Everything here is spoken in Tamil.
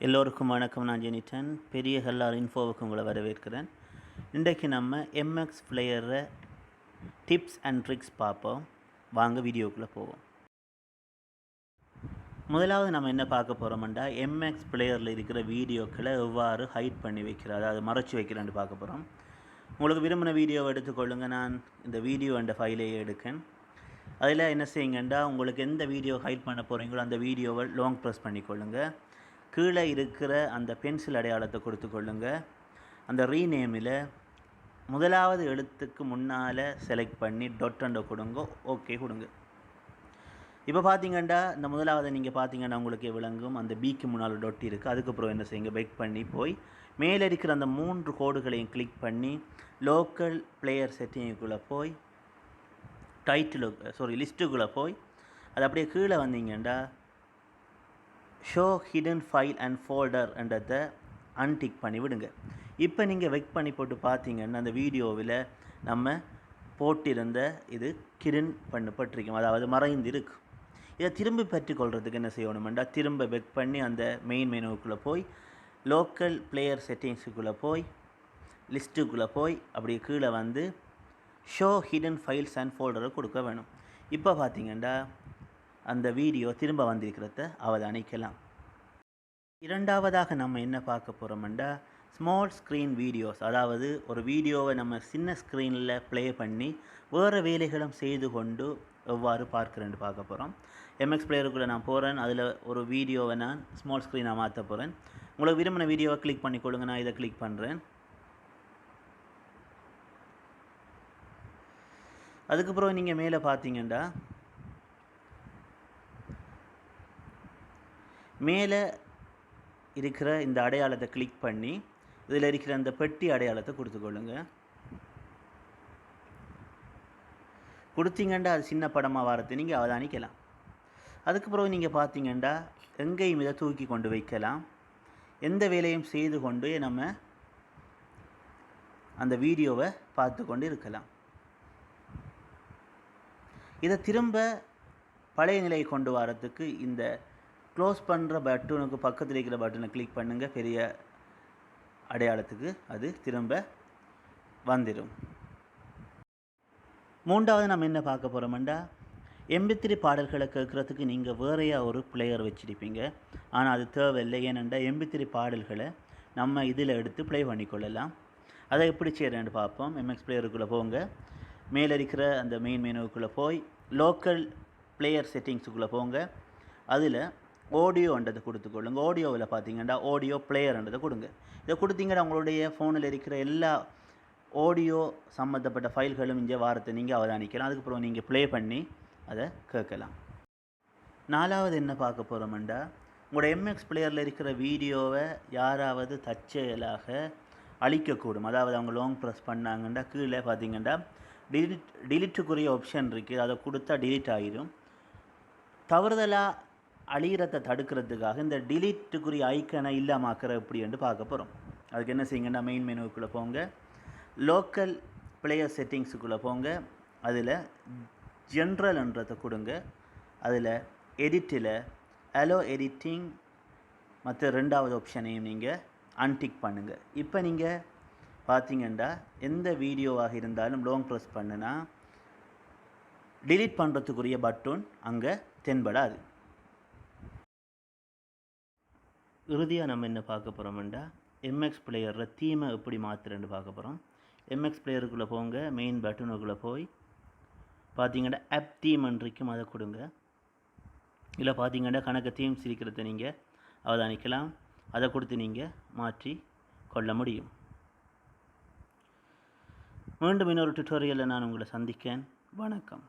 எல்லோருக்கும் வணக்கம். நான் ஜெனிட்டன் பெரியகல்லார் இன்ஃபோவுக்கு உங்களை வரவேற்கிறேன். இன்றைக்கு நம்ம எம்எக்ஸ் பிளேயரை டிப்ஸ் அண்ட் ட்ரிக்ஸ் பார்ப்போம். வாங்க வீடியோக்குள்ளே போவோம். முதலாவது நம்ம என்ன பார்க்க போகிறோம்னா, எம்எக்ஸ் பிளேயரில் இருக்கிற வீடியோக்களை எவ்வாறு ஹைட் பண்ணி வைக்கிறது, அதாவது மறைச்சி வைக்கிறேன்னு பார்க்க போகிறோம். உங்களுக்கு விரும்பின வீடியோவை எடுத்துக்கொள்ளுங்கள். நான் இந்த வீடியோ என்ற ஃபைலையே எடுக்கேன். அதில் என்ன செய்யுங்கன்னா, உங்களுக்கு எந்த வீடியோ ஹைட் பண்ண போகிறீங்களோ அந்த வீடியோவை லாங் ப்ரெஸ் பண்ணிக்கொள்ளுங்கள். கீழே இருக்கிற அந்த பென்சில் அடையாளத்தை கொடுத்துக்கொள்ளுங்க. அந்த ரீநேமில் முதலாவது எழுத்துக்கு முன்னால் செலக்ட் பண்ணி டொட்டண்டை கொடுங்க, ஓகே கொடுங்க. இப்போ பார்த்தீங்கன்னா இந்த முதலாவது நீங்கள் பார்த்தீங்கன்னா உங்களுக்கு விளங்கும். அந்த பிக்கு முன்னால் டொட் இருக்குது. அதுக்கப்புறம் என்ன செய்யுங்க, பெக் பண்ணி போய் மேலே இருக்கிற அந்த 3 கோடுகளையும் கிளிக் பண்ணி லோக்கல் பிளேயர் செட்டிங்குள்ளே போய் லிஸ்ட்டுக்குள்ளே போய் அது அப்படியே கீழே வந்தீங்கன்னா show hidden file and folder என்றதை அன்டிக் பண்ணி விடுங்க. இப்போ நீங்கள் வெக் பண்ணி போட்டு பார்த்தீங்கன்னா அந்த வீடியோவில் நம்ம போட்டிருந்த இது கிடன் பண்ணப்பட்டிருக்கும், அதாவது மறைந்து இருக்கும். இதை திரும்பி பெற்றுக்கொள்கிறதுக்கு என்ன செய்யணுமெண்டா, திரும்ப வெக் பண்ணி அந்த மெயின் மெனுவுக்குள்ளே போய் லோக்கல் பிளேயர் செட்டிங்ஸுக்குள்ளே போய் லிஸ்ட்டுக்குள்ளே போய் அப்படியே கீழே வந்து ஷோ ஹிடன் ஃபைல்ஸ் அண்ட் ஃபோல்டரை கொடுக்க வேணும். இப்போ பார்த்தீங்கன்னா அந்த வீடியோ திரும்ப வந்திருக்கிறத அவதானிக்கலாம். இரண்டாவதாக நம்ம என்ன பார்க்க போகிறோம்னா, ஸ்மால் ஸ்க்ரீன் வீடியோஸ், அதாவது ஒரு வீடியோவை நம்ம சின்ன ஸ்க்ரீனில் ப்ளே பண்ணி வேறு வேலைகளும் செய்து கொண்டு எவ்வாறு பார்க்குறேன்னு பார்க்க போகிறோம். எம்எக்ஸ் பிளேயருக்குள்ளே நான் போகிறேன். அதில் ஒரு வீடியோவை நான் ஸ்மால் ஸ்க்ரீனாக மாற்ற போகிறேன். உங்களுக்கு விரும்பின வீடியோவை கிளிக் பண்ணிக்கொள்ளுங்க. நான் இதை கிளிக் பண்ணுறேன். அதுக்கப்புறம் நீங்கள் மேலே பார்த்தீங்கன்னா மேலே இருக்கிற இந்த அடையாளத்தை கிளிக் பண்ணி இதில் இருக்கிற அந்த பெட்டி அடையாளத்தை கொடுத்துக்கொள்ளுங்க. கொடுத்தீங்கன்னா அது சின்ன படமாக வரது நீங்கள் அவதானிக்கலாம். அதுக்கப்புறம் நீங்கள் பார்த்தீங்கன்னா எங்கேயும் இதை தூக்கி கொண்டு வைக்கலாம். எந்த வேலையும் செய்து கொண்டு நம்ம அந்த வீடியோவை பார்த்து கொண்டு இருக்கலாம். இதை திரும்ப பழைய நிலையை கொண்டு வரத்துக்கு இந்த க்ளோஸ் பண்ணுற பட்டனுக்கு பக்கத்தில் இருக்கிற பட்டனை கிளிக் பண்ணுங்கள். பெரிய அடையாளத்துக்கு அது திரும்ப வந்துடும். மூன்றாவது நம்ம என்ன பார்க்க போகிறோம்னா, MP3 பாடல்களை கேட்குறதுக்கு நீங்கள் வேறையாக ஒரு பிளேயர் வச்சுருப்பீங்க. ஆனால் அது தேவையில்லை. ஏனெண்டா MP3 பாடல்களை நம்ம இதில் எடுத்து ப்ளே பண்ணிக்கொள்ளலாம். அதை எப்படி செய்கிறேன்னு பார்ப்போம். எம்எக்ஸ் பிளேயருக்குள்ளே போங்க. மேலே இருக்கிற அந்த மெயின் மெனுவுக்குள்ளே போய் லோக்கல் பிளேயர் செட்டிங்ஸுக்குள்ளே போங்க. அதில் ஆடியோன்றதை கொடுத்துக்கொள்ளுங்க. ஆடியோவில் பார்த்தீங்கன்னா ஆடியோ பிளேயர்ன்றதை கொடுங்க. இதை கொடுத்தீங்கன்னா உங்களுடைய ஃபோனில் இருக்கிற எல்லா ஆடியோ சம்மந்தப்பட்ட ஃபைல்களும் இங்கே வாரத்தை நீங்கள் அவதானிக்கலாம். அதுக்கப்புறம் நீங்கள் ப்ளே பண்ணி அதை கேட்கலாம். நாலாவது என்ன பார்க்க போகிறோம்னா, உங்களோட எம்எக்ஸ் பிளேயரில் இருக்கிற வீடியோவை யாராவது தற்செயலாக அழிக்கக்கூடும். அதாவது அவங்க லாங் ப்ரெஸ் பண்ணாங்கன்னா கீழே பார்த்தீங்கன்னா டிலீட்டுக்குரிய ஆப்ஷன் இருக்குது. அதை கொடுத்தா டிலீட் ஆகிடும். தவறுதலாக அழிகிறத தடுக்கிறதுக்காக இந்த டிலீட்டுக்குரிய ஐக்கனை இல்லாமாக்கிற எப்படி என்று பார்க்க போகிறோம். அதுக்கு என்ன செய்யுங்கன்னா, மெயின் மெனுவுக்குள்ளே போங்க. லோக்கல் பிளேயர் செட்டிங்ஸுக்குள்ளே போங்க. அதில் ஜென்ரல்ன்றதை கொடுங்க. அதில் எடிட்டில் அலோ எடிட்டிங் மற்ற 2வது ஆப்ஷனையும் நீங்கள் அன்டிக் பண்ணுங்கள். இப்போ நீங்கள் பார்த்தீங்கன்னா எந்த வீடியோவாக இருந்தாலும் லாங் ப்ரெஸ் பண்ணுனா டிலீட் பண்ணுறதுக்குரிய பட்டன் அங்கே தென்படாது. இறுதியாக நம்ம என்ன பார்க்க போகிறோம்னா, எம்எக்ஸ் பிளேயரில் தீமை எப்படி மாற்றுறேன்னு பார்க்க போகிறோம். எம்எக்ஸ் பிளேயருக்குள்ளே போங்க. மெயின் பட்டனுக்குள்ளே போய் பார்த்தீங்கன்னா ஆப் தீம்ன்றிக்கும் அதை கொடுங்க. இல்லை பார்த்தீங்கன்னா கணக்கு தீம்ஸ் இருக்கிறத நீங்கள் அவதானிக்கலாம். அதை கொடுத்து நீங்கள் மாற்றி கொள்ள முடியும். மீண்டும் இன்னொரு டுட்டோரியலில் நான் உங்களை சந்திக்கிறேன். வணக்கம்.